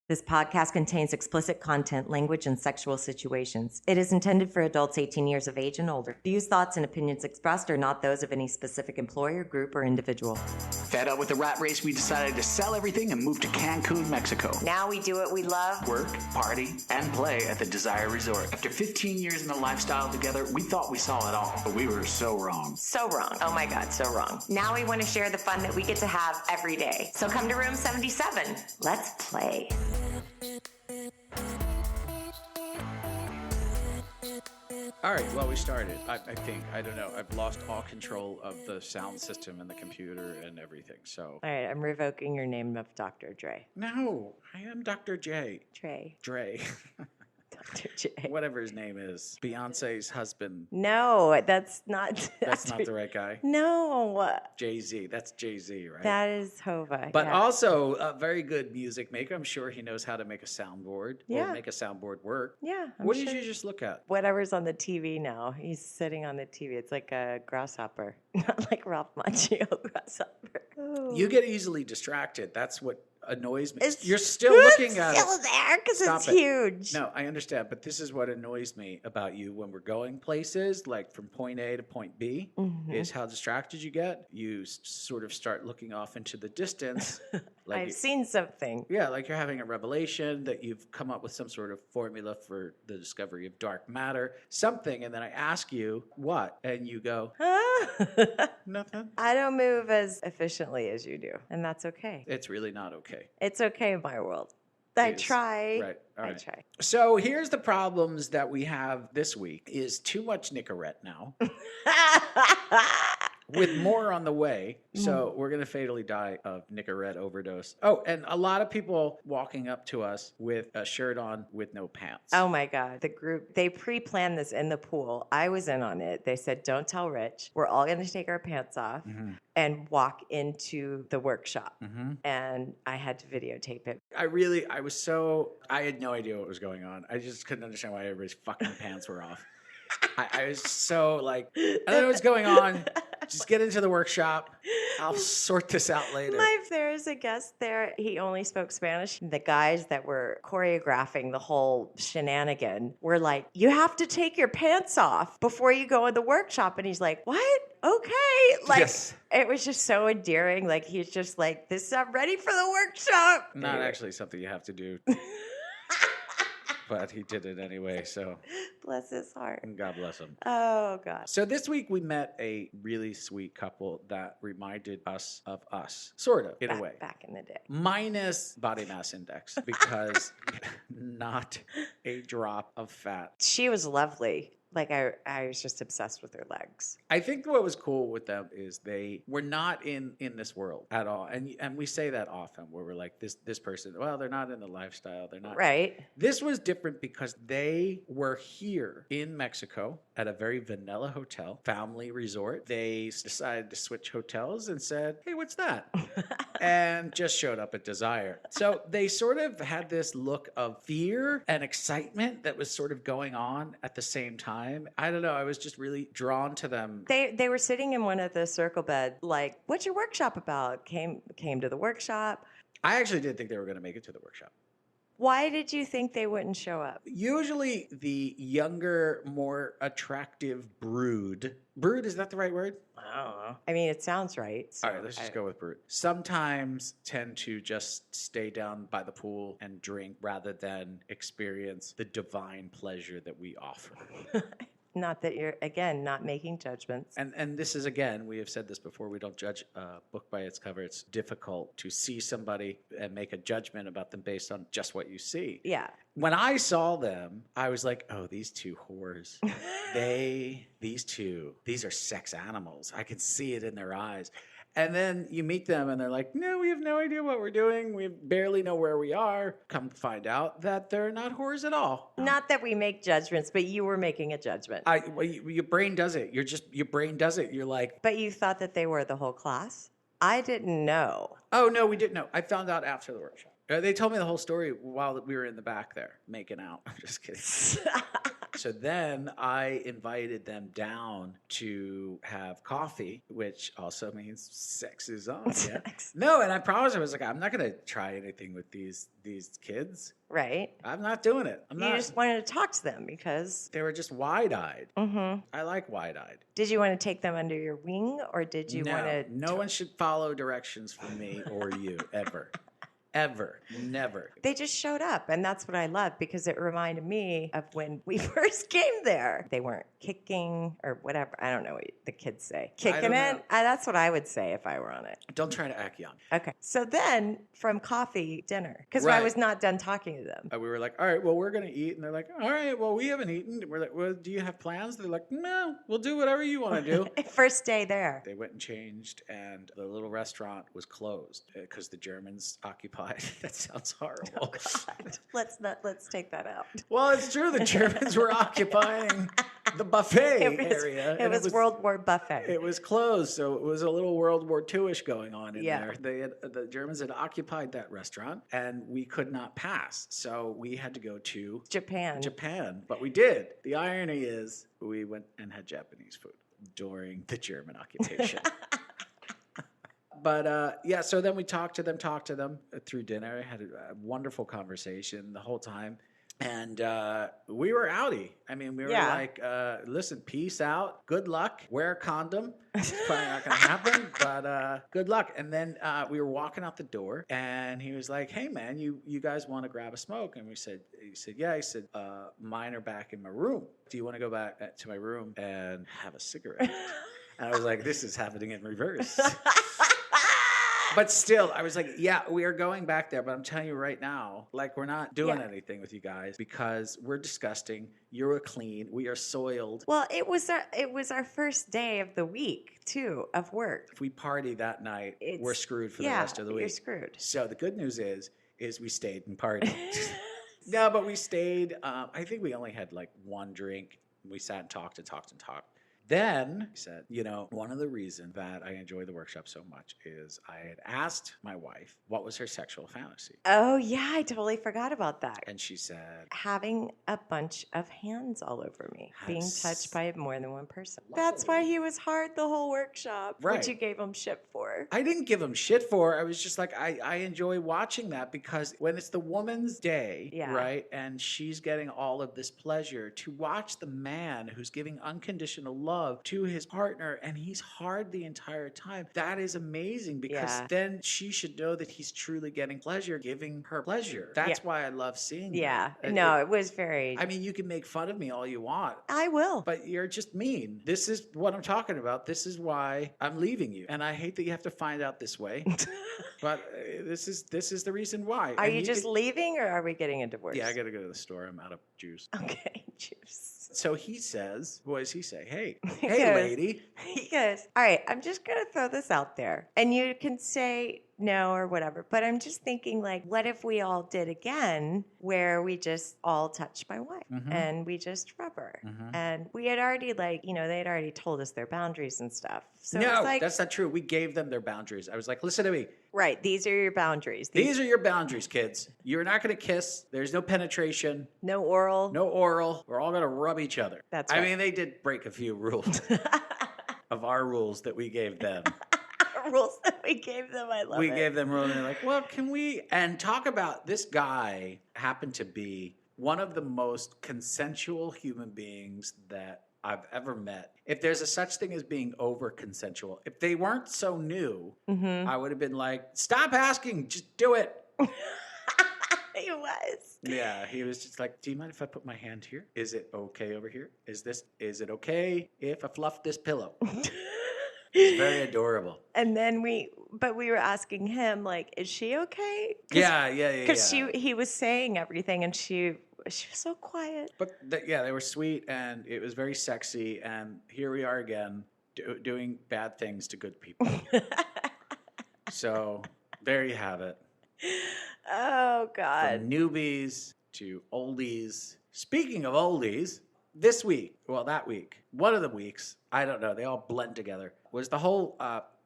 This podcast contains explicit content, language, and sexual situations. It is intended for adults 18 years of age and older. Views, thoughts, and opinions expressed are not those of any specific employer, group, or individual. Fed up with the rat race, we decided to sell everything and move to Cancun, Mexico. Now we do what we love. Work, party, and play at the Desire Resort. After 15 years in the lifestyle together, we thought we saw it all, but we were so wrong. So wrong. Oh my God, so wrong. Now we want to share the fun that we get to have every day. So come to room 77. Let's play. All right, well, we started. I think. I don't know. I've lost all control of the sound system and the computer and everything, so. All right, I'm revoking your name of Dr. Dre. No, I am Dr. J. Dre. Dr. J. Whatever his name is. Beyonce's husband. No, that's not. That's not the right guy. No. Jay-Z. That's Jay-Z, right? That is Hova. But yeah. also a very good music maker. I'm sure he knows how to make a soundboard Yeah. or make a soundboard work. Yeah. What sure. did you just look at? Whatever's on the TV now. He's sitting on the TV. It's like a grasshopper. Not like Ralph Macchio grasshopper. Oh. You get easily distracted. That's what annoys me. It's You're still looking at still it. there because it's Stop it. huge. No, I understand, but this is what annoys me about you when we're going places, like from point A to point B, is how distracted you get. You sort of start looking off into the distance. I've seen something. Yeah, like you're having a revelation that you've come up with some sort of formula for the discovery of dark matter, something, and then I ask you, what? And you go, nothing. I don't move as efficiently as you do, and that's okay. It's really not okay. It's okay in my world. I It is. try. Right. All right. I try. So here's the problems that we have this week is too much Nicorette now. With more on the way. So we're going to fatally die of Nicorette overdose. Oh, and a lot of people walking up to us with a shirt on with no pants. Oh my God. The group, they pre-planned this in the pool. I was in on it. They said, don't tell Rich. We're all going to take our pants off and walk into the workshop. And I had to videotape it. I had no idea what was going on. I just couldn't understand why everybody's fucking pants were off. I was so like, I don't know what's going on. Just get into the workshop. I'll sort this out later. There is a guest there. He only spoke Spanish. The guys that were choreographing the whole shenanigan were like, you have to take your pants off before you go in the workshop. And he's like, what? Okay. Like, Yes. It was just so endearing. Like, he's just like, I'm ready for the workshop. Not actually something you have to do. But he did it anyway, so Bless his heart. God bless him. Oh, God. So this week we met a really sweet couple that reminded us of us, sort of, in a way. Back in the day. Minus body mass index, because not a drop of fat. She was lovely. Like, I was just obsessed with her legs. I think what was cool with them is they were not in this world at all. And we say that often where we're like, this person, well, they're not in the lifestyle. They're not. Right. This was different because they were here in Mexico at a very vanilla hotel, family resort. They decided to switch hotels and said, hey, what's that? And just showed up at Desire. So they sort of had this look of fear and excitement that was sort of going on at the same time. I don't know. I was just really drawn to them. They were sitting in one of the circle bed, like, what's your workshop about? Came to the workshop. I actually did think they were going to make it to the workshop. Why did you think they wouldn't show up? Usually the younger, more attractive brood. Brood, is that the right word? I don't know. I mean, it sounds right. So All right, let's just go with brood. Sometimes tend to just stay down by the pool and drink rather than experience the divine pleasure that we offer. Not that you're, again, not making judgments. And this is, again, we have said this before, we don't judge a book by its cover. It's difficult to see somebody and make a judgment about them based on just what you see. Yeah. When I saw them, I was like, oh, these two whores. These are sex animals. I can see it in their eyes. And then you meet them and they're like, no, we have no idea what we're doing. We barely know where we are. Come to find out that they're not whores at all. Not that we make judgments, but you were making a judgment. Your brain does it. Your brain does it. You're like, But you thought that they were the whole class? I didn't know. oh, no, we didn't know. I found out after the workshop. They told me the whole story while we were in the back there making out. I'm just kidding. So then I invited them down to have coffee, which also means sex is on. Yeah. No, and I promised I was like, I'm not going to try anything with these kids. Right. I'm not doing it. You just wanted to talk to them because they were just wide-eyed. Mm-hmm. I like wide-eyed. Did you want to take them under your wing, or did you want to? No one should follow directions from me or you ever. Ever. Never. They just showed up, and that's what I love because it reminded me of when we first came there. They weren't kicking or whatever. I don't know what the kids say. Kicking it? That's what I would say if I were on it. Don't try to act young. Okay. So then from coffee, dinner, because I was not done talking to them. We were like, all right, well, we're going to eat. And they're like, all right, well, we haven't eaten. We're like, well, do you have plans? They're like, no, we'll do whatever you want to do. First day there. They went and changed, and the little restaurant was closed because the Germans occupied. That sounds horrible. Oh, God. Let's take that out. Well, it's true. The Germans were occupying the buffet area. It was World War buffet. It was closed, so it was a little World War II-ish going on in there. The Germans had occupied that restaurant, and we could not pass. So we had to go to Japan, but we did. The irony is we went and had Japanese food during the German occupation. But so then we talked to them through dinner. I had a wonderful conversation the whole time. And we were outie. I mean, we were like, listen, peace out. Good luck. Wear a condom. It's probably not going to happen, but good luck. And then we were walking out the door, and he was like, hey, man, you guys want to grab a smoke? And he said, yeah. He said, mine are back in my room. Do you want to go back to my room and have a cigarette? And I was like, this is happening in reverse. But still, I was like, yeah, we are going back there. But I'm telling you right now, like, we're not doing anything with you guys because we're disgusting. You're clean. We are soiled. Well, it was our first day of the week, too, of work. If we party that night, we're screwed for the rest of the week. You're screwed. So the good news is we stayed and partied. No, but we stayed. I think we only had like one drink. We sat and talked and talked and talked. Then he said, one of the reasons that I enjoy the workshop so much is I had asked my wife what was her sexual fantasy. Oh, yeah, I totally forgot about that. And she said, having a bunch of hands all over me, being touched by more than one person. That's why he was hard the whole workshop, which you gave him shit for. I didn't give him shit for. I was just like, I enjoy watching that because when it's the woman's day, right, and she's getting all of this pleasure, to watch the man who's giving unconditional love to his partner and he's hard the entire time, that is amazing because then she should know that he's truly getting pleasure, giving her pleasure. That's why I love seeing that. It was very... I mean, you can make fun of me all you want. I will. But you're just mean. This is what I'm talking about. This is why I'm leaving you. And I hate that you have to find out this way. But this is the reason why. Are you just leaving or are we getting a divorce? Yeah, I got to go to the store. I'm out of juice. Okay, juice. So he says, what does he say? Hey, lady. He goes, all right, I'm just going to throw this out there. And you can say no or whatever. But I'm just thinking, like, what if we all did again where we just all touched my wife and we just rub her? And we had already, they had already told us their boundaries and stuff. So no, that's not true. We gave them their boundaries. I was like, listen to me. Right. These are your boundaries. These are your boundaries, kids. You're not going to kiss. There's no penetration. No oral. No oral. We're all going to rub each other. That's right. I mean, they did break a few rules of our rules that we gave them. Rules that we gave them. I love it. We gave them rules. And they're like, well, can we? And talk about this guy happened to be one of the most consensual human beings that I've ever met. If there's a such thing as being over consensual, if they weren't so new, I would have been like, stop asking, just do it. He was. Yeah, he was just like, do you mind if I put my hand here? Is it okay over here? Is it okay if I fluff this pillow? It's very adorable. And then we were asking him, like, is she okay? Yeah. Because he was saying everything and she was so quiet. But they were sweet and it was very sexy. And here we are again doing bad things to good people. So there you have it. Oh, God. From newbies to oldies. Speaking of oldies, this week, that week, one of the weeks, I don't know, they all blend together, was the whole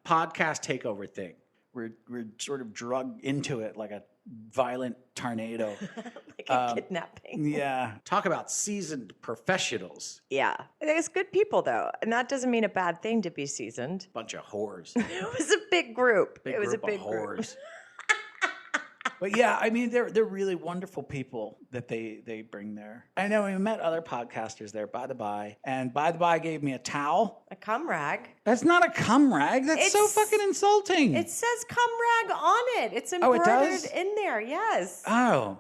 podcast takeover thing. We're sort of drugged into it like a violent tornado. Like a kidnapping. Yeah. Talk about seasoned professionals. Yeah. It's good people, though. And that doesn't mean a bad thing to be seasoned. Bunch of whores. It was a big group. Big it was group a big of group. whores. But yeah, I mean, they're really wonderful people that they bring there. I know we met other podcasters there, By the By, and By the By gave me a towel. A cum rag. That's not a cum rag. That's so fucking insulting. It says cum rag on it. It's Oh, embroidered it does? in there. Yes. Oh.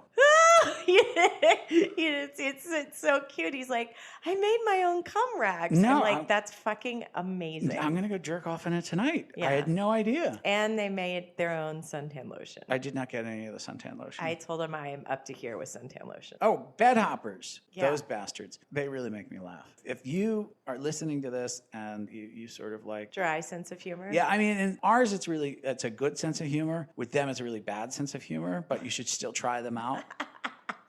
It's so cute. He's like, I made my own cum rags. No, I'm like, that's fucking amazing. I'm going to go jerk off in it tonight. Yeah. I had no idea. And they made their own suntan lotion. I did not get any of the suntan lotion. I told him I am up to here with suntan lotion. Oh, bed hoppers. Yeah. Those bastards. They really make me laugh. If you are listening to this and you sort of like... Dry sense of humor. Yeah, I mean, in ours, it's a good sense of humor. With them, it's a really bad sense of humor, but you should still try them out.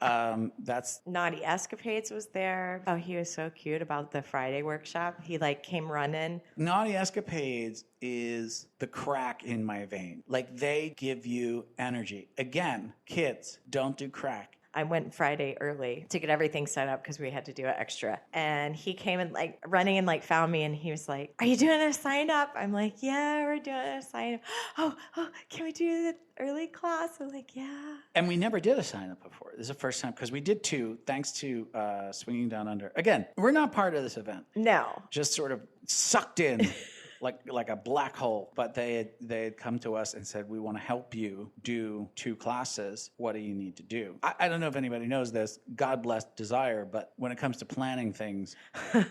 That's Naughty Escapades was there. Oh, he was so cute about the Friday workshop. He like came running. Naughty Escapades is the crack in my vein. Like, they give you energy. Again, kids, don't do crack. I went Friday early to get everything set up because we had to do it extra. And he came and like running and like found me and he was like, "Are you doing a sign up?" I'm like, "Yeah, we're doing a sign up." Oh, can we do the early class? I'm like, "Yeah." And we never did a sign up before. This is the first time because we did two, thanks to Swinging Down Under. Again, we're not part of this event. No. Just sort of sucked in. Like a black hole, but they had come to us and said, we want to help you do 2 classes. What do you need to do? I don't know if anybody knows this. God bless Desire, but when it comes to planning things,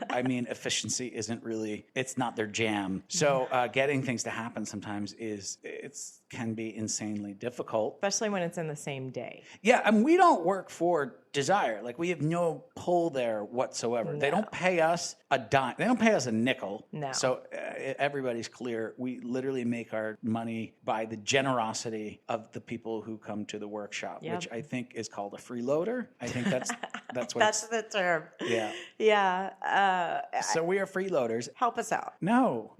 I mean, efficiency isn't really, it's not their jam. So getting things to happen sometimes can be insanely difficult. Especially when it's in the same day. Yeah, and we don't work for Desire. Like, we have no pull there whatsoever. No. They don't pay us a dime. They don't pay us a nickel. No. So everybody's clear. We literally make our money by the generosity of the people who come to the workshop, Yep. which I think is called a freeloader. I think that's what That's the term. Yeah. Yeah. So we are freeloaders. Help us out. No.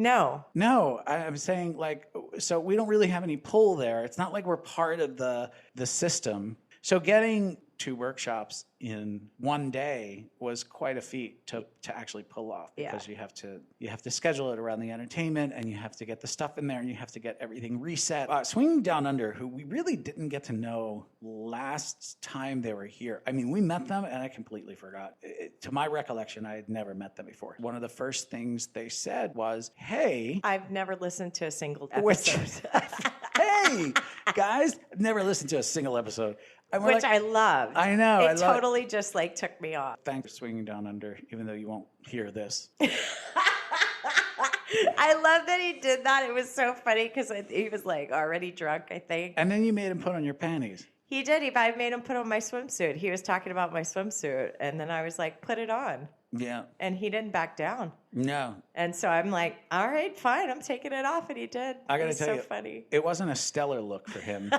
I'm saying, like, so we don't really have any pull there. It's not like we're part of the system. So getting 2 workshops in one day was quite a feat to actually pull off, because you have to schedule it around the entertainment, and you have to get the stuff in there, and you have to get everything reset. Swinging Down Under, who we really didn't get to know last time they were here. I mean, we met them and I completely forgot. To my recollection, I had never met them before. One of the first things they said was, "Hey," I've never listened to a single which, episode. "Hey guys," I've never listened to a single episode. And we're Which like, I loved. I know. It totally just like took me off. Thanks for Swinging Down Under, even though you won't hear this. I love that he did that. It was so funny because he was like already drunk, I think. And then you made him put on your panties. He did. I made him put on my swimsuit. He was talking about my swimsuit. And then I was like, put it on. Yeah. And he didn't back down. No. And so I'm like, all right, fine. I'm taking it off. And he did. I got to tell so you, funny. It wasn't a stellar look for him.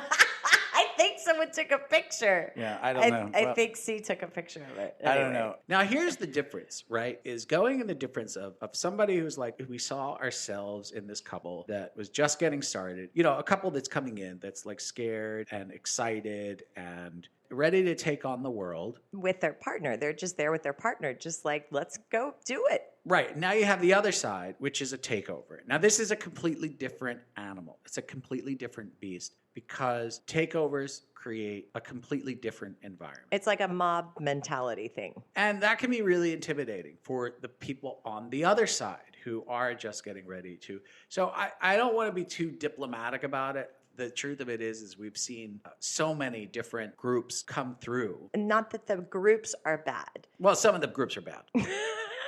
I think someone took a picture. Yeah, I don't know. I think C took a picture of it. I don't know. Now, here's the difference, right? Is going in the difference of somebody who's like, we saw ourselves in this couple that was just getting started. You know, a couple that's coming in that's like scared and excited and ready to take on the world. With their partner. They're just there with their partner. Just like, let's go do it. Right. Now you have the other side, which is a takeover. Now, this is a completely different animal. It's a completely different beast because takeovers create a completely different environment. It's like a mob mentality thing. And that can be really intimidating for the people on the other side who are just getting ready to. So I don't want to be too diplomatic about it. The truth of it is we've seen so many different groups come through. Not that the groups are bad. Well, some of the groups are bad.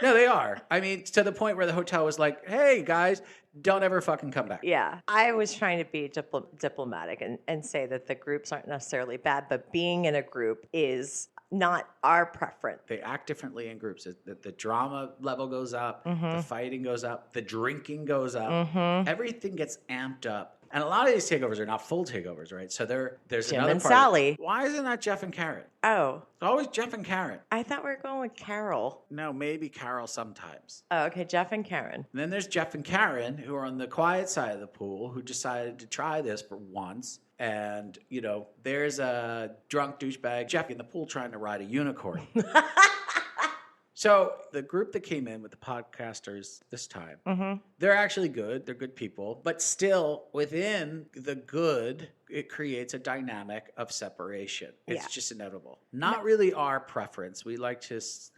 No, they are. I mean, to the point where the hotel was like, hey, guys, don't ever fucking come back. Yeah. I was trying to be diplomatic and say that the groups aren't necessarily bad, but being in a group is not our preference. They act differently in groups. The drama level goes up, the fighting goes up, the drinking goes up. Everything gets amped up. And a lot of these takeovers are not full takeovers, right? So there's Jim another and part. Sally. Why is it not Jeff and Karen? Oh, It's always Jeff and Karen. I thought we were going with Carol. No, maybe Carol sometimes. Oh, okay. Jeff and Karen. And then there's Jeff and Karen, who are on the quiet side of the pool, who decided to try this for once. and, there's a drunk douchebag Jeff in the pool trying to ride a unicorn. So the group that came in with the podcasters this time, they're actually good. They're good people. But still, within the good, it creates a dynamic of separation. It's just inevitable. Not really our preference. There's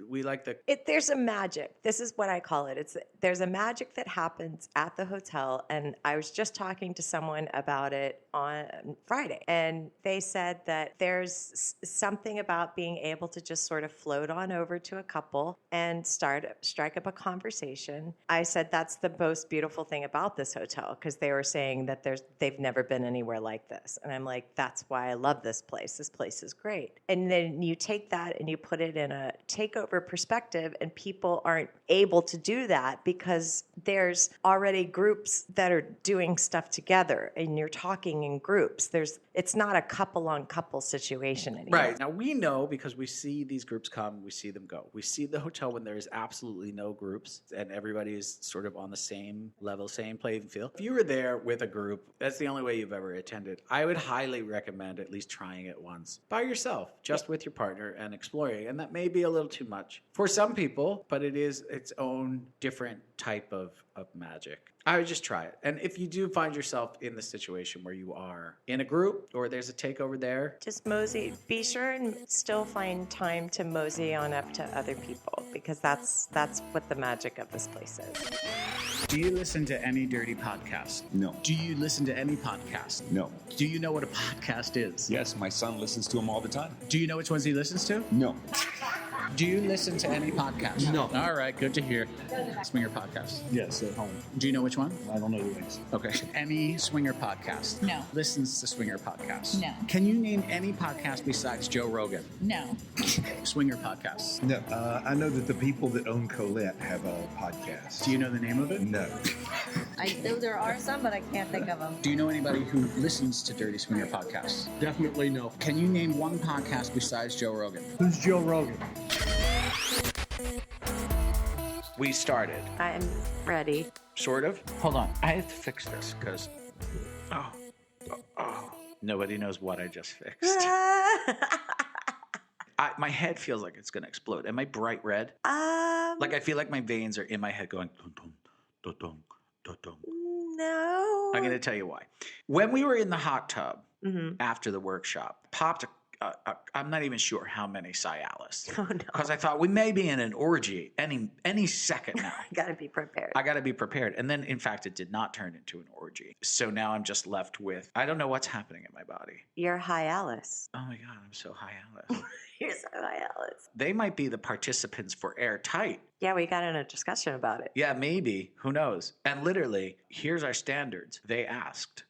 a magic. This is what I call it. There's a magic that happens at the hotel. And I was just talking to someone about it on Friday. And they said that there's something about being able to just sort of float on over to a couple and strike up a conversation. I said that's the most beautiful thing about this hotel, because they were saying that they've never been anywhere like this. And I'm like, that's why I love this place. This place is great. And then you take that and you put it in a takeover perspective, and people aren't able to do that because there's already groups that are doing stuff together and you're talking in groups. It's not a couple on couple situation anymore. Right. Now we know, because we see these groups come, we see them go. We see the hotel when there is absolutely no groups and everybody is sort of on the same level, same playing field. If you were there with a group, that's the only way you've ever attended. I would highly recommend at least trying it once by yourself, just with your partner, and exploring. And that may be a little too much for some people, but it is its own different type of magic. I would just try it. And if you do find yourself in the situation where you are in a group or there's a takeover there, just mosey. Be sure and still find time to mosey on up to other people, because that's what the magic of this place is. Do you listen to any dirty podcast? No. Do you listen to any podcast? No. Do you know what a podcast is? Yes, my son listens to them all the time. Do you know which ones he listens to? No. Do you listen to any podcast? No. All right, good to hear. Swinger podcast. Yes, at home. Do you know which one? I don't know the names. Okay. Any swinger podcast? No. Listens to swinger podcasts? No. Can you name any podcast besides Joe Rogan? No. Swinger podcasts. No, I know that the people that own Colette have a podcast. Do you know the name of it? No. I know there are some, but I can't think of them. Do you know anybody who listens to Dirty Swinger podcasts? Definitely no. Can you name one podcast besides Joe Rogan? Who's Joe Rogan? we started. I'm ready. Sort of. Hold on. I have to fix this because, nobody knows what I just fixed. My head feels like it's going to explode. Am I bright red? Like I feel like my veins are in my head going dun dun dun dun dun dun. No. I'm going to tell you why. When we were in the hot tub after the workshop, popped I'm not even sure how many Cialis. Oh, no. Because I thought we may be in an orgy any second now. Got to be prepared. I got to be prepared. And then, in fact, it did not turn into an orgy. So now I'm just left with, I don't know what's happening in my body. You're high Alice. Oh, my God, I'm so high Alice. You're so high Alice. They might be the participants for Airtight. Yeah, we got in a discussion about it. Yeah, maybe. Who knows? And literally, here's our standards. They asked.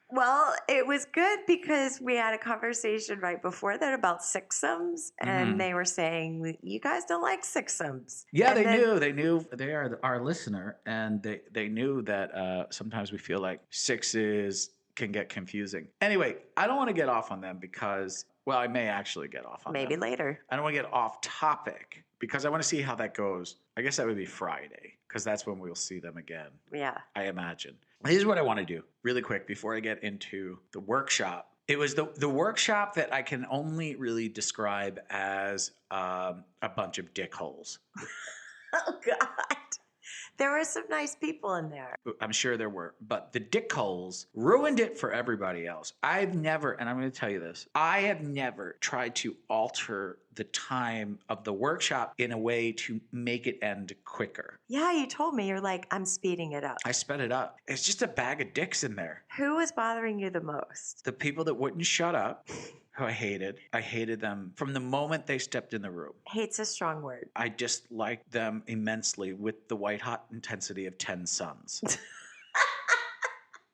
Well, it was good because we had a conversation right before that about sixums, and they were saying, you guys don't like sixums. Yeah, and They knew they are our listener, and they knew that sometimes we feel like sixes can get confusing. Anyway, I don't want to get off on them because, well, I may actually get off on them. Maybe later. I don't want to get off topic because I want to see how that goes. I guess that would be Friday because that's when we'll see them again. Yeah. I imagine. Here's what I want to do really quick before I get into the workshop. It was the workshop that I can only really describe as a bunch of dickholes. Oh, God. There were some nice people in there. I'm sure there were. But the dickholes ruined it for everybody else. I've never, and I'm going to tell you this, I have never tried to alter the time of the workshop in a way to make it end quicker. Yeah, you told me. You're like, I'm speeding it up. I sped it up. It's just a bag of dicks in there. Who was bothering you the most? The people that wouldn't shut up, who I hated. I hated them from the moment they stepped in the room. Hate's a strong word. I disliked them immensely with the white-hot intensity of 10 suns.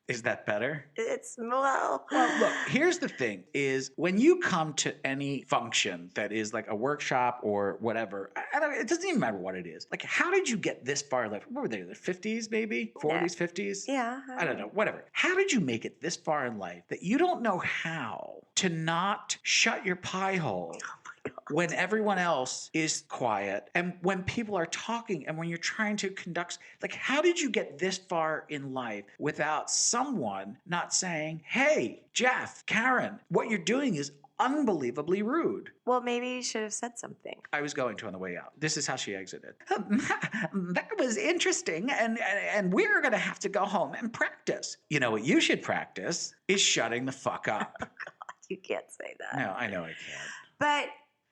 Is that better? It's, well, look, here's the thing is when you come to any function that is like a workshop or whatever, it doesn't even matter what it is. Like, how did you get this far in life? What were they, the 50s maybe? 40s, 50s? Yeah. I don't know, whatever. How did you make it this far in life that you don't know how to not shut your pie hole? Oh, my when everyone else is quiet and when people are talking and when you're trying to conduct, like, how did you get this far in life without someone not saying, hey, Jeff, Karen, what you're doing is unbelievably rude? Well, maybe you should have said something. I was going to on the way out. This is how she exited. That was interesting, and we're going to have to go home and practice. You know what you should practice is shutting the fuck up. God, you can't say that. No, I know I can't. But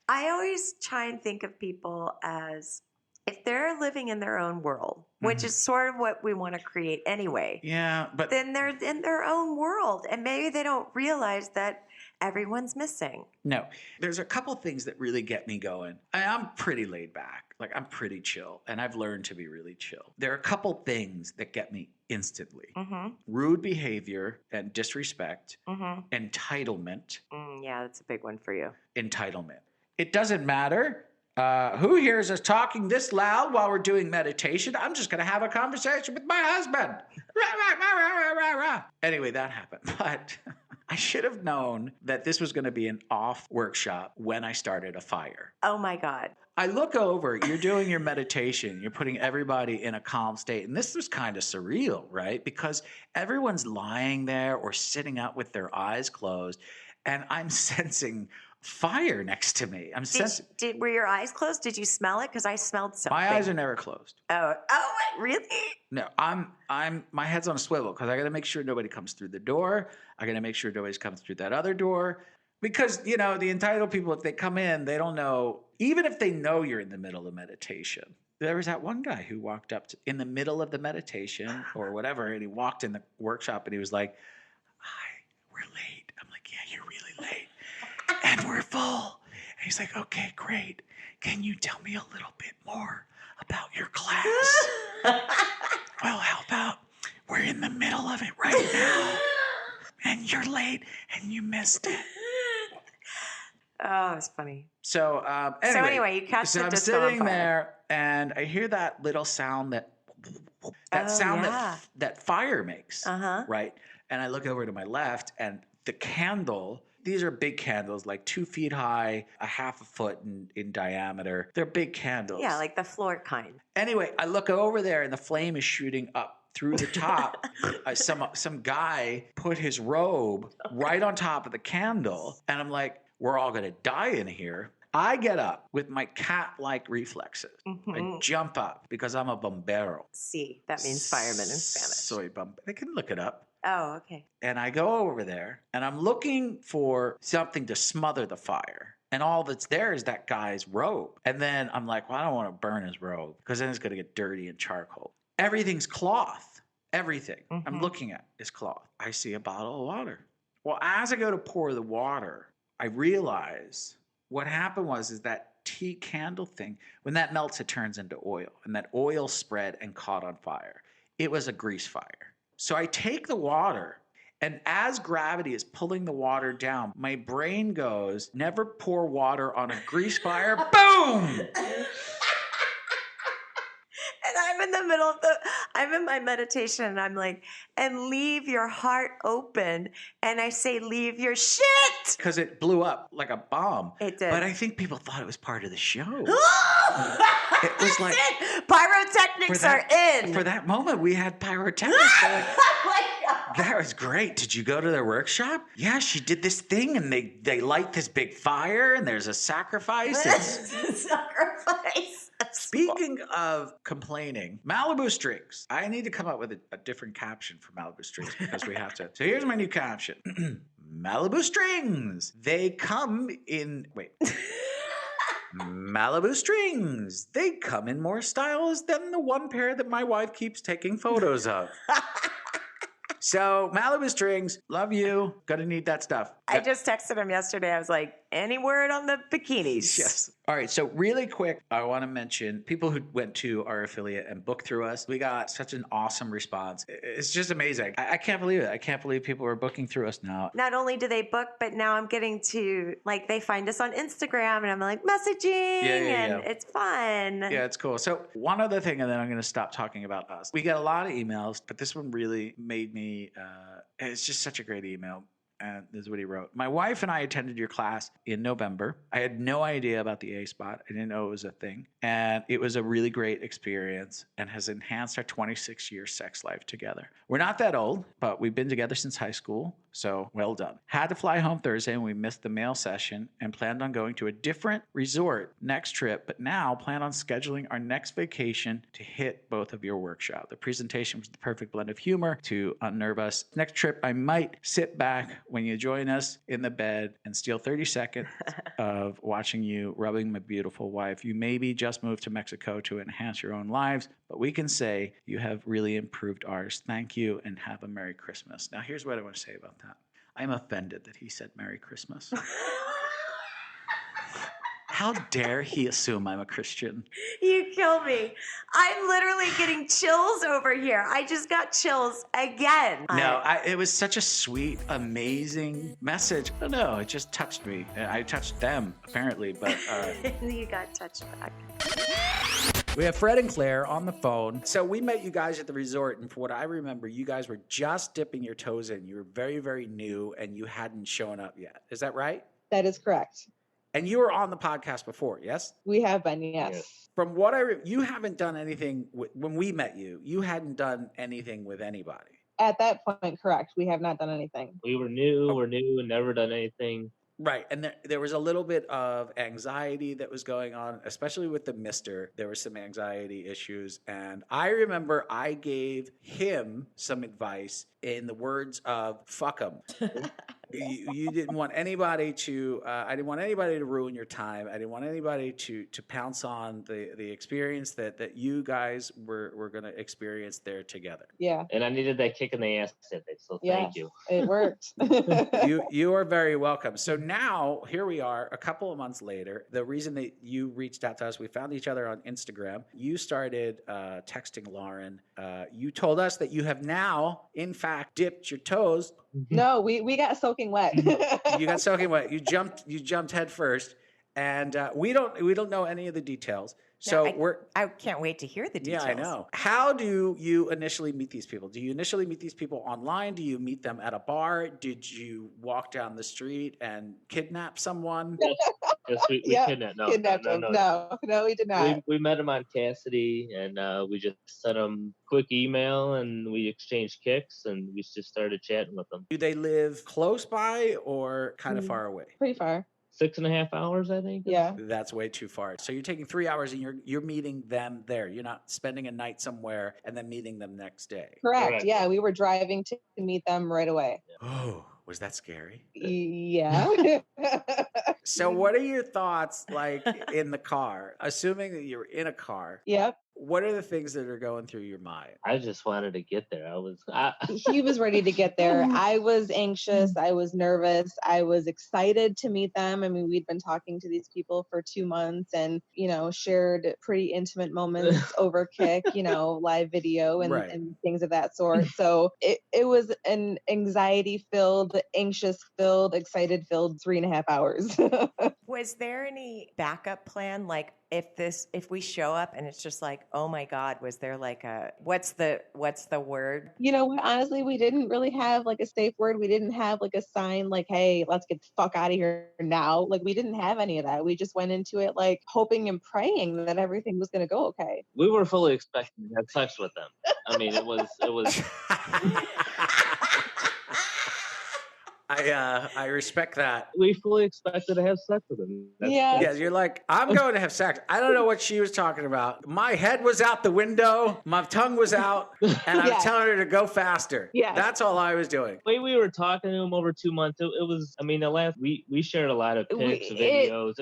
I always try and think of people as if they're living in their own world, which is sort of what we want to create anyway. Yeah, but then they're in their own world, and maybe they don't realize that everyone's missing. no, there's a couple things that really get me going. I'm pretty laid back. Like, I'm pretty chill, and I've learned to be really chill. There are a couple things that get me instantly. Rude behavior and disrespect, entitlement. Yeah, that's a big one for you. Entitlement. It doesn't matter who hears us talking this loud while we're doing meditation. I'm just going to have a conversation with my husband. Anyway, that happened. But I should have known that this was going to be an off workshop when I started a fire. Oh my God. I look over, you're doing your meditation, you're putting everybody in a calm state. And this was kind of surreal, right? Because everyone's lying there or sitting out with their eyes closed. And I'm sensing fire next to me. I'm sensing. Were your eyes closed? Did you smell it? Because I smelled something. My eyes are never closed. Oh, really? No, my head's on a swivel because I got to make sure nobody comes through the door. I got to make sure nobody's coming through that other door. Because, you know, the entitled people, if they come in, they don't know, even if they know you're in the middle of meditation. There was that one guy who walked up in the middle of the meditation or whatever, and he walked in the workshop and he was like, hi, we're late. I'm like, yeah, you're really late. And we're full. And he's like, okay, great. Can you tell me a little bit more about your class? Well, how about we're in the middle of it right now, and you're late, and you missed it. Oh, it's funny. So anyway, you catch the I'm disco on sitting fire. there, and I hear that little sound that fire makes, right? And I look over to my left, and the candle. These are big candles, like 2 feet high, a half a foot in diameter. They're big candles. Yeah, like the floor kind. Anyway, I look over there, and the flame is shooting up through the top. Some guy put his robe right on top of the candle, and I'm like, we're all going to die in here. I get up with my cat-like reflexes. I jump up because I'm a bombero. Sí, that means fireman in Spanish. Soy I can look it up. Oh, okay. And I go over there, and I'm looking for something to smother the fire. And all that's there is that guy's robe. And then I'm like, well, I don't want to burn his robe because then it's going to get dirty and charcoal. Everything's cloth. Everything I'm looking at is cloth. I see a bottle of water. Well, as I go to pour the water, I realize what happened is that tea candle thing, when that melts, it turns into oil. And that oil spread and caught on fire. It was a grease fire. So I take the water, and as gravity is pulling the water down, my brain goes, never pour water on a grease fire. Boom! And I'm in the middle of I'm in my meditation, and I'm like, and leave your heart open. And I say, leave your shit. Because it blew up like a bomb. It did. But I think people thought it was part of the show. It was like pyrotechnics are in. For that moment, we had pyrotechnics. Like, Oh my God. that was great. Did you go to their workshop? Yeah, she did this thing, and they light this big fire, and there's a sacrifice. Sacrifice. Speaking of complaining, Malibu Strings. I need to come up with a different caption for Malibu Strings because we have to. So here's my new caption. Malibu Strings. They come in. Wait. Malibu Strings. They come in more styles than the one pair that my wife keeps taking photos of. So, Malibu Strings, love you. Gonna need that stuff. I just texted him yesterday. I was like, any word on the bikinis? Yes. All right. So really quick, I want to mention people who went to our affiliate and booked through us. We got such an awesome response. It's just amazing. I can't believe it. I can't believe people are booking through us now. Not only do they book, but now I'm getting to, like, they find us on Instagram, and I'm like messaging, and it's fun. Yeah, it's cool. So one other thing, and then I'm going to stop talking about us. We get a lot of emails, but this one really made me, it's just such a great email. And this is what he wrote. My wife and I attended your class in November. I had no idea about the A spot. I didn't know it was a thing. And it was a really great experience and has enhanced our 26-year sex life together. We're not that old, but we've been together since high school. So well done. Had to fly home Thursday and we missed the male session and planned on going to a different resort next trip, but now plan on scheduling our next vacation to hit both of your workshop. The presentation was the perfect blend of humor to unnerve us. Next trip, I might sit back when you join us in the bed and steal 30 seconds of watching you rubbing my beautiful wife. You maybe just moved to Mexico to enhance your own lives, but we can say you have really improved ours. Thank you and have a Merry Christmas. Now, here's what I want to say about that. I'm offended that he said Merry Christmas. How dare he assume I'm a Christian? You kill me. I'm literally getting chills over here. I just got chills again. No, it was such a sweet, amazing message. I don't know. It just touched me. I touched them, apparently, but... You got touched back. We have Fred and Claire on the phone. So we met you guys at the resort, and for what I remember, you guys were just dipping your toes in. You were very, very new, and you hadn't shown up yet. Is that right? That is correct. And you were on the podcast before, yes? We have been, yes. From what you haven't done anything when we met you. You hadn't done anything with anybody. At that point, correct. We have not done anything. We were new. We're new and never done anything. Right. And there was a little bit of anxiety that was going on, especially with the mister. There were some anxiety issues. And I remember I gave him some advice in the words of fuck him. You didn't want anybody to, I didn't want anybody to ruin your time. I didn't want anybody to pounce on the experience that you guys were going to experience there together. Yeah. And I needed that kick in the ass today, so thank you. It worked. You are very welcome. So now here we are a couple of months later. The reason that you reached out to us, we found each other on Instagram. You started texting Lauren. You told us that you have now, in fact, dipped your toes. No, we got soaking wet. You got soaking wet. You jumped head first, and we don't know any of the details. So I can't wait to hear the details. Yeah, I know. How do you initially meet these people? Do you initially meet these people online? Do you meet them at a bar? Did you walk down the street and kidnap someone? Yes, we kidnapped. No, we did not. We met him on Cassidy, and we just sent him quick email, and we exchanged kicks, and we just started chatting with them. Do they live close by or kind of far away? Pretty far. 6.5 hours, I think. Yeah. That's way too far. So you're taking 3 hours and you're meeting them there. You're not spending a night somewhere and then meeting them next day. Correct. Yeah, we were driving to meet them right away. Oh, was that scary? Yeah. So what are your thoughts like in the car? Assuming that you're in a car. Yep. What are the things that are going through your mind? I just wanted to get there. He was ready to get there. I was anxious. I was nervous. I was excited to meet them. I mean, we'd been talking to these people for 2 months and, shared pretty intimate moments over Kik, live video and things of that sort. So it was an anxiety-filled, anxious-filled, excited-filled 3.5 hours. Was there any backup plan? Like if we show up and it's just like, oh my God, was there like what's the word? Honestly, we didn't really have like a safe word. We didn't have like a sign like, hey, let's get the fuck out of here now. Like we didn't have any of that. We just went into it like hoping and praying that everything was going to go okay. We were fully expecting to have sex with them. I mean, it was. I respect that. We fully expected to have sex with him. Yeah, you're like, I'm going to have sex. I don't know what she was talking about. My head was out the window, my tongue was out, and I was telling her to go faster. Yeah, that's all I was doing. The way we were talking to him over 2 months, it was. I mean, we shared a lot of pics, videos.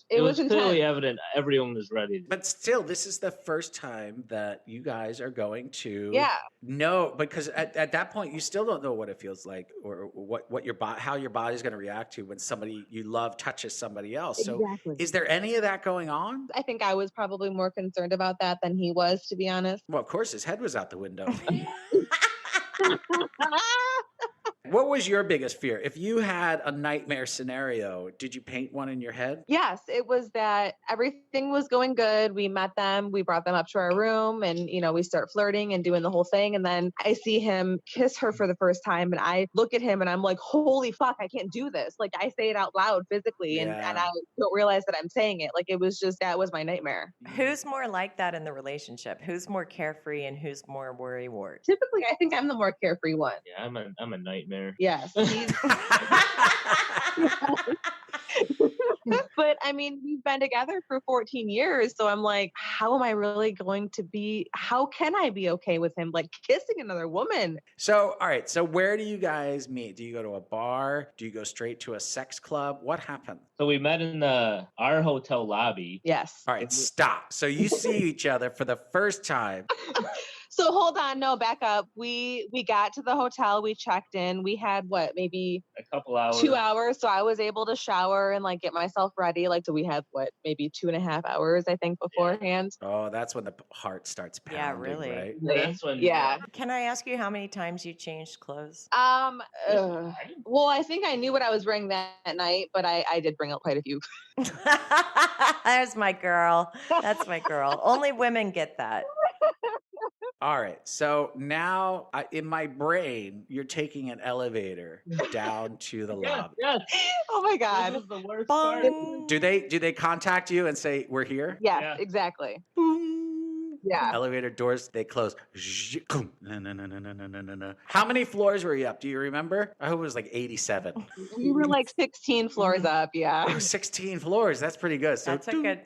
It was clearly evident everyone was ready. But still, this is the first time that you guys are going to know, because at that point you still don't know what it feels like or what your body. How your body's going to react to when somebody you love touches somebody else. So is there any of that going on? I think I was probably more concerned about that than he was, to be honest. Well, of course, his head was out the window. What was your biggest fear? If you had a nightmare scenario, did you paint one in your head? Yes, it was that everything was going good. We met them, we brought them up to our room, and we start flirting and doing the whole thing. And then I see him kiss her for the first time, and I look at him and I'm like, holy fuck, I can't do this. Like, I say it out loud physically, and I don't realize that I'm saying it. Like, it was just, that was my nightmare. Who's more like that in the relationship? Who's more carefree and who's more worrywart? Typically, I think I'm the more carefree one. Yeah, I'm a nightmare. Yes. But I mean, we've been together for 14 years. So I'm like, how am I really going to be? How can I be okay with him like kissing another woman? So, all right. So where do you guys meet? Do you go to a bar? Do you go straight to a sex club? What happened? So we met in our hotel lobby. Yes. All right, stop. So you see each other for the first time. So hold on, no, back up. We got to the hotel, we checked in. We had maybe a couple hours. 2 hours. So I was able to shower and like get myself ready. Like, so we had maybe 2.5 hours, I think, beforehand. Oh, that's when the heart starts pounding. Yeah, really. Right? That's when. Yeah. Can I ask you how many times you changed clothes? Well, I think I knew what I was wearing that night, but I did bring up quite a few. There's my girl. That's my girl. Only women get that. All right. So now in my brain, you're taking an elevator down to the lobby. Yes. Oh my God. This is the worst part. Do they contact you and say, we're here? Yes, Yeah. exactly. Boom. Yeah. Elevator doors, they close. No. How many floors were you up? Do you remember? I hope it was like 87. We were like 16 floors up. Yeah. Oh, 16 floors. That's pretty good. So That's a good.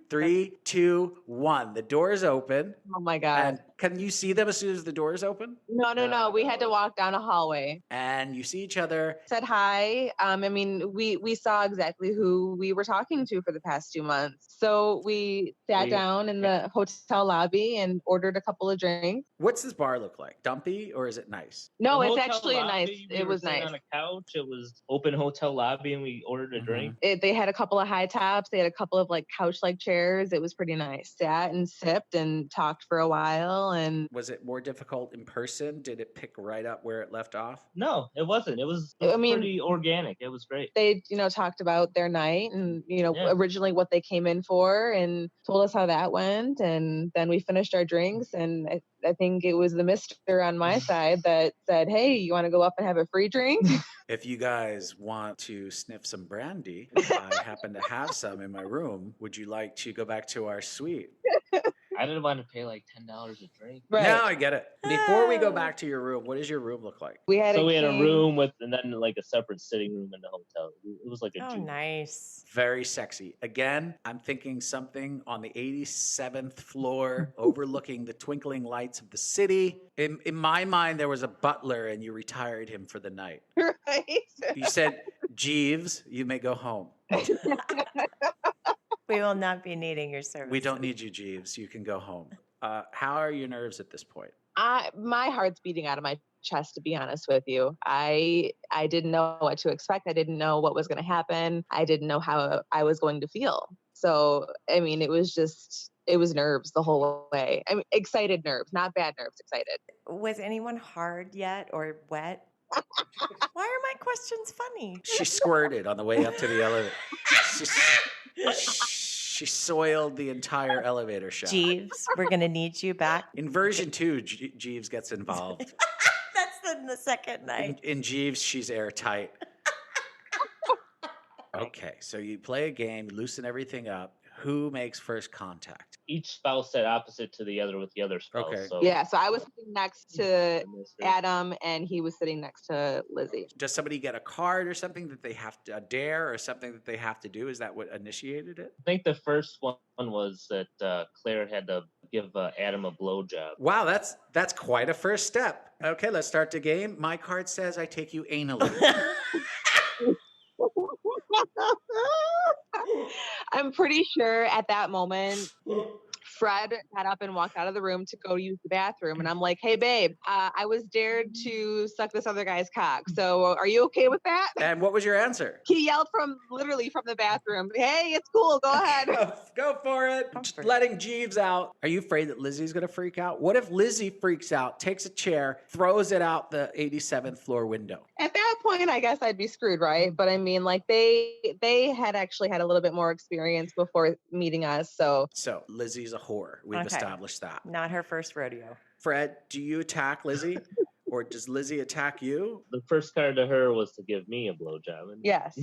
3, 2, 1. The doors open. Oh my God. And can you see them as soon as the doors open? No. We had to walk down a hallway. And you see each other. Said hi. I mean, we saw exactly who we were talking to for the past 2 months. So we sat down in the hotel lobby and ordered a couple of drinks. What's this bar look like? Dumpy or is it nice? No, The it's hotel actually lobby, it was nice. On a couch. It was open hotel lobby, and we ordered a drink. They had a couple of high tops. They had a couple of like couch-like chairs. It was pretty nice. Sat and sipped and talked for a while. And Was it more difficult in person? Did it pick right up where it left off? No, it wasn't. It was pretty organic. It was great. they, talked about their night and, originally what they came in for and told us how that went. And then we finished our drinks. And I think it was the mister on my side that said, hey, you want to go up and have a free drink? If you guys want to sniff some brandy, I happen to have some in my room. Would you like to go back to our suite? I didn't want to pay like $10 a drink. Right. Now I get it. Before we go back to your room, what does your room look like? We had So we had a king. room and then like a separate sitting room in the hotel. It was like a Oh, junior. nice. Very sexy. Again, I'm thinking something on the 87th floor overlooking the twinkling lights of the city. In my mind, there was a butler and you retired him for the night. Right? You said, Jeeves, you may go home. We will not be needing your service. We don't need you, Jeeves. You can go home. How are your nerves at this point? My heart's beating out of my chest, to be honest with you. I didn't know what to expect. I didn't know what was going to happen. I didn't know how I was going to feel. So, I mean, it was nerves the whole way. I mean, excited nerves, not bad nerves, excited. Was anyone hard yet or wet? Why are my questions funny? She squirted on the way up to the elevator. She soiled the entire elevator shaft. Jeeves, we're going to need you back. In version 2, Jeeves gets involved. That's in the second night. In Jeeves, she's airtight. Okay, so you play a game, loosen everything up. Who makes first contact? Each spouse sat opposite to the other with the other spouse. Okay. So Yeah, so I was sitting next to Adam and he was sitting next to Lizzie. Does somebody get a card or something that they have to, a dare or something that they have to do? Is that what initiated it? I think the first one was that Claire had to give Adam a blowjob. Wow, that's quite a first step. Okay, let's start the game. My card says I take you anally. I'm pretty sure at that moment, Fred got up and walked out of the room to go use the bathroom. And I'm like, hey, babe, I was dared to suck this other guy's cock. So are you okay with that? And what was your answer? He yelled literally from the bathroom, hey, it's cool. Go ahead. Go for it. Just letting Jeeves out. Are you afraid that Lizzie's going to freak out? What if Lizzie freaks out, takes a chair, throws it out the 87th floor window? At that point, I guess I'd be screwed, right? But I mean, like they had actually had a little bit more experience before meeting us. So Lizzie's a whore. We've established that. Not her first rodeo. Fred, do you attack Lizzie? Or does Lizzie attack you? The first card to her was to give me a blowjob. Yes.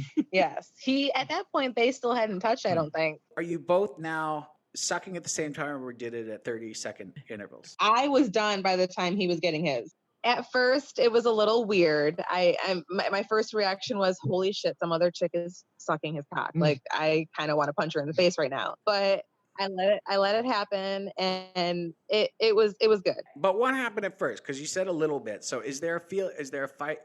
At that point, they still hadn't touched, I don't think. Are you both now sucking at the same time, or did it at 30-second intervals? I was done by the time he was getting his. At first, it was a little weird. My first reaction was, holy shit, some other chick is sucking his cock. Like, I kind of want to punch her in the face right now. But I let it happen, and it was good. But what happened at first? Because you said a little bit. So is there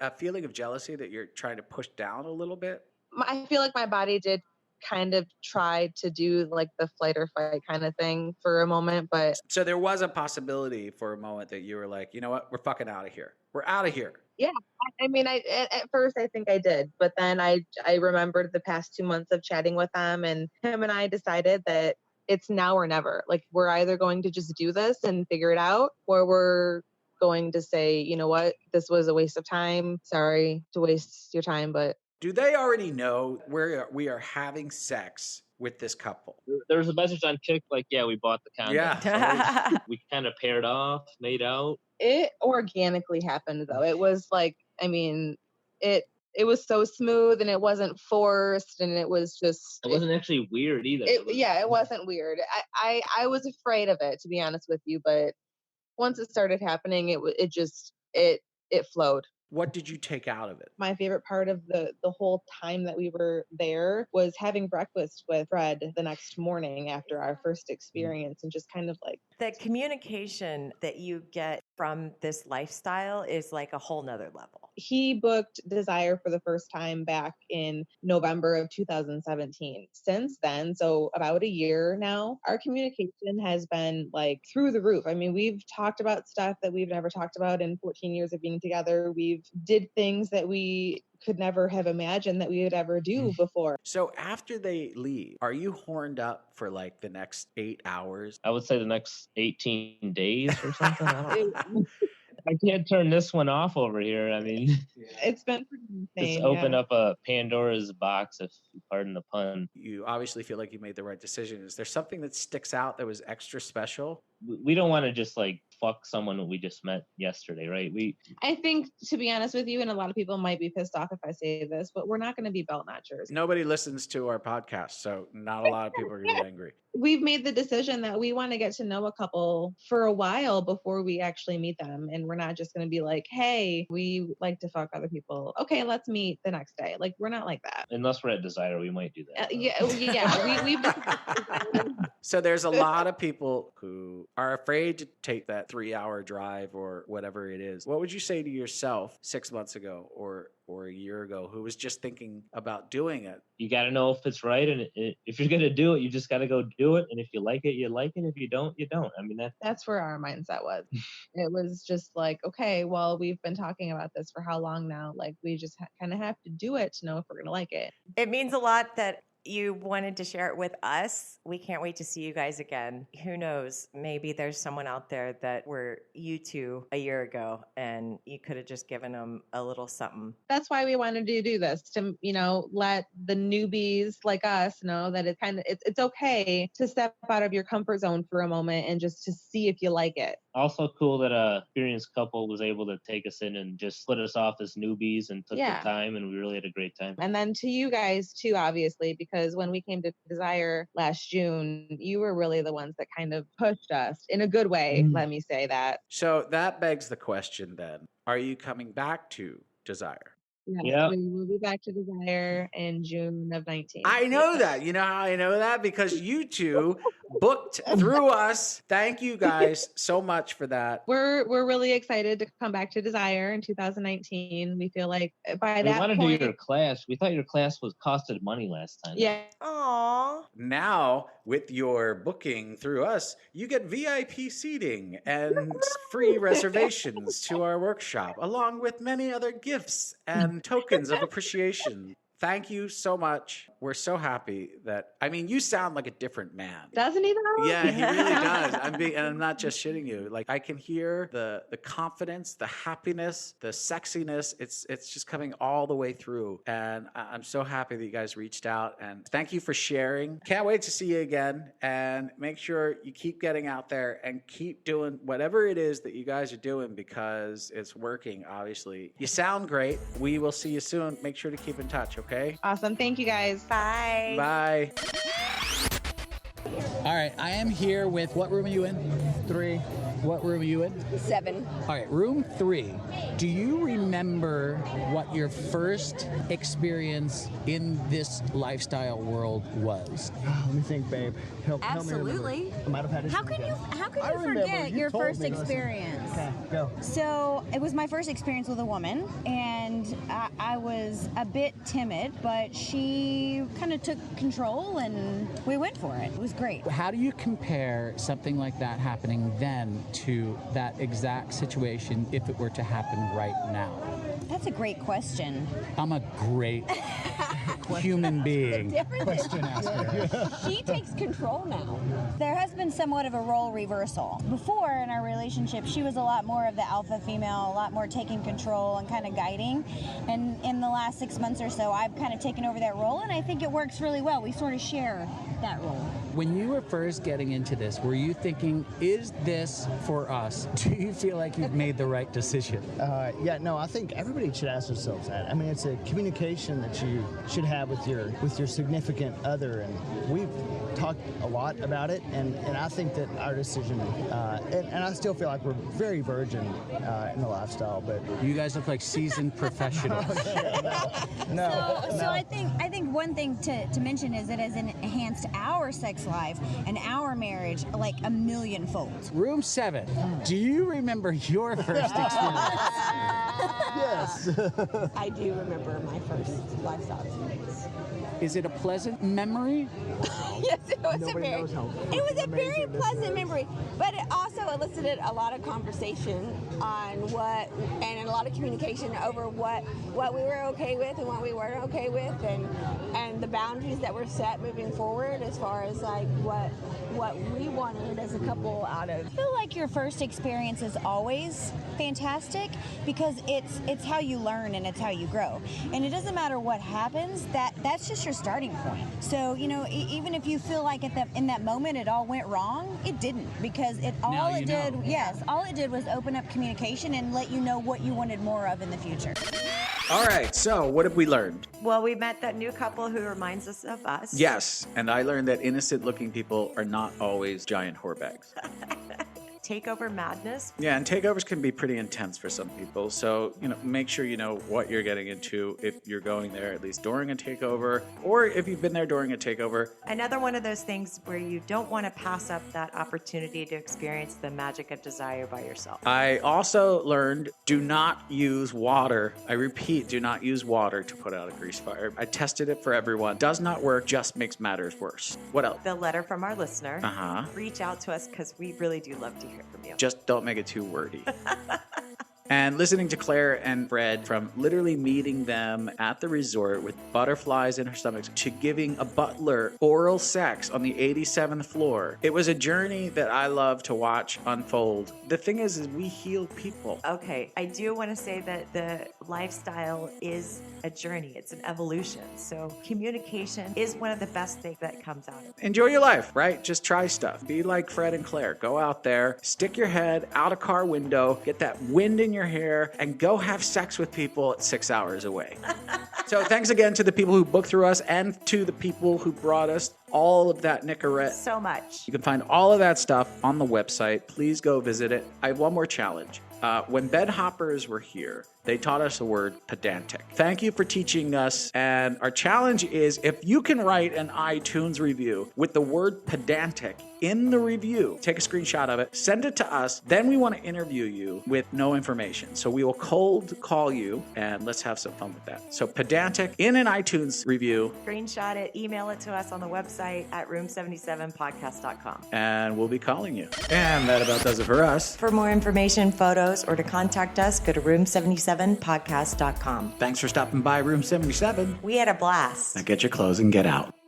a feeling of jealousy that you're trying to push down a little bit? I feel like my body did kind of try to do like the flight or fight kind of thing for a moment, but so there was a possibility for a moment that you were like, you know what, we're fucking out of here. We're out of here. Yeah, I mean, at first I think I did, but then I remembered the past 2 months of chatting with them, and him and I decided that it's now or never. Like, we're either going to just do this and figure it out, or we're going to say, you know what, this was a waste of time. Sorry to waste your time, but. Do they already know where we are having sex with this couple? There was a message on Chick like, yeah, we bought the condom. Yeah. So we kind of paired off, made out. It organically happened, though. It was like, I mean, it was so smooth, and it wasn't forced, and it was just. It wasn't actually weird either. It wasn't weird. I was afraid of it, to be honest with you, but once it started happening, it flowed. What did you take out of it? My favorite part of the whole time that we were there was having breakfast with Fred the next morning after our first experience, and just kind of like. The communication that you get from this lifestyle is like a whole nother level. He booked Desire for the first time back in November of 2017. Since then, so about a year now, our communication has been like through the roof. I mean, we've talked about stuff that we've never talked about in 14 years of being together. We've did things that we could never have imagined that we would ever do before. So after they leave, are you horned up for like the next 8 hours? I would say the next 18 days or something. I can't turn this one off over here. I mean, it's been pretty insane. Just open up a Pandora's box, if you pardon the pun. You obviously feel like you made the right decision. Is there something that sticks out that was extra special? We don't want to just like fuck someone that we just met yesterday, right? I think, to be honest with you, and a lot of people might be pissed off if I say this, but we're not going to be belt notchers. Nobody listens to our podcast, so not a lot of people are going to be angry. We've made the decision that we want to get to know a couple for a while before we actually meet them. And we're not just going to be like, hey, we like to fuck other people. Okay, let's meet the next day. Like, we're not like that. Unless we're at Desire, we might do that. We've So there's a lot of people who are afraid to take that 3-hour drive or whatever it is. What would you say to yourself 6 months ago or a year ago who was just thinking about doing it? You got to know if it's right. And if you're going to do it, you just got to go do it. And if you like it, you like it. If you don't, you don't. I mean, that's where our mindset was. It was just like, okay, well, we've been talking about this for how long now? Like, we just kind of have to do it to know if we're going to like it. It means a lot that you wanted to share it with us. We can't wait to see you guys again. Who knows? Maybe there's someone out there that were you two a year ago and you could have just given them a little something. That's why we wanted to do this, to, let the newbies like us know that it's okay to step out of your comfort zone for a moment and just to see if you like it. Also cool that a experienced couple was able to take us in and just split us off as newbies and took the time, and we really had a great time. And then to you guys too, obviously, because when we came to Desire last June, you were really the ones that kind of pushed us in a good way. Let me say that. So that begs the question then, are you coming back to Desire? Yeah, we will be back to Desire in June of 19. I know that. You know how I know that? Because you two booked through us. Thank you guys so much for that. We're really excited to come back to Desire in 2019. We feel like by We that want to point, do your class. We thought your class was costed money last time. yeah. Aww. Now, with your booking through us, you get VIP seating and free reservations to our workshop, along with many other gifts and tokens of appreciation. Thank you so much. We're so happy that, I mean, you sound like a different man. Doesn't he though? Yeah, he really does. And I'm not just shitting you. Like, I can hear the confidence, the happiness, the sexiness. It's just coming all the way through. And I'm so happy that you guys reached out. And thank you for sharing. Can't wait to see you again. And make sure you keep getting out there and keep doing whatever it is that you guys are doing, because it's working, obviously. You sound great. We will see you soon. Make sure to keep in touch, okay? Awesome. Thank you guys. Bye. Bye. All right, I am here with, what room are you in? 3. What room are you in? 7. All right, room 3. Do you remember what your first experience in this lifestyle world was? Let me think, babe. Help me remember. Absolutely. I might have had it. How could I you remember. forget You your told first me, listen. experience? Okay, go. So it was my first experience with a woman, and I was a bit timid, but she kind of took control and we went for it. It was great. How do you compare something like that happening then to that exact situation if it were to happen right now? That's a great question. I'm a great human being. Question asker. She takes control now. There has been somewhat of a role reversal. Before in our relationship, she was a lot more of the alpha female, a lot more taking control and kind of guiding. And in the last 6 months or so, I've kind of taken over that role, and I think it works really well. We sort of share that role. When you were first getting into this, were you thinking, is this for us? Do you feel like you've made the right decision? Yeah, no, I think everybody should ask themselves that. I mean, it's a communication that you should have with your significant other, and we've talked a lot about it, and I think that our decision, and I still feel like we're very virgin in the lifestyle, but You guys look like seasoned professionals. no. So I think one thing to mention is it has enhanced our sex life and our marriage like a millionfold. Room 7. Do you remember your first experience? Yes. I do remember my first lifestyle experience. Is it a pleasant memory? Yes, it was Nobody knows how it was a amazing very this pleasant is. memory, but it also elicited a lot of conversation on what, and a lot of communication over what we were okay with and what we weren't okay with, and the boundaries that were set moving forward as far as like what we wanted as a couple out of. I feel like your first experience is always fantastic because it's how you learn and it's how you grow. And it doesn't matter what happens, that's just your starting point. So, you know, even if you feel like in that moment it all went wrong, it didn't, because all it did was open up communication and let you know what you wanted more of in the future. All right, so what have we learned? Well, we met that new couple who reminds us of us. Yes, and I learned that innocent-looking people are not always giant whorebags. Takeover madness. Yeah, and takeovers can be pretty intense for some people. So, make sure you know what you're getting into if you're going there, at least during a takeover, or if you've been there during a takeover. Another one of those things where you don't want to pass up that opportunity to experience the magic of desire by yourself. I also learned, do not use water. I repeat, do not use water to put out a grease fire. I tested it for everyone. Does not work, just makes matters worse. What else? The letter from our listener. Uh-huh. Reach out to us because we really do love to hear from you. Just don't make it too wordy. And listening to Claire and Fred, from literally meeting them at the resort with butterflies in her stomachs to giving a butler oral sex on the 87th floor. It was a journey that I love to watch unfold. The thing is we heal people. Okay, I do want to say that the lifestyle is a journey. It's an evolution. So communication is one of the best things that comes out of it. Enjoy your life, right? Just try stuff. Be like Fred and Claire. Go out there, stick your head out a car window, get that wind in your hair, and go have sex with people 6 hours away. So thanks again to the people who booked through us and to the people who brought us all of that Nicorette. So much. You can find all of that stuff on the website. Please go visit it. I have one more challenge. When Bed Hoppers were here, They taught us the word pedantic. Thank you for teaching us. And our challenge is, if you can write an iTunes review with the word pedantic in the review, take a screenshot of it, send it to us. Then we want to interview you with no information. So we will cold call you and let's have some fun with that. So pedantic in an iTunes review. Screenshot it, email it to us on the website at room77podcast.com. And we'll be calling you. And that about does it for us. For more information, photos, or to contact us, go to room77podcast.com. Thanks for stopping by Room 77. We had a blast. Now get your clothes and get out.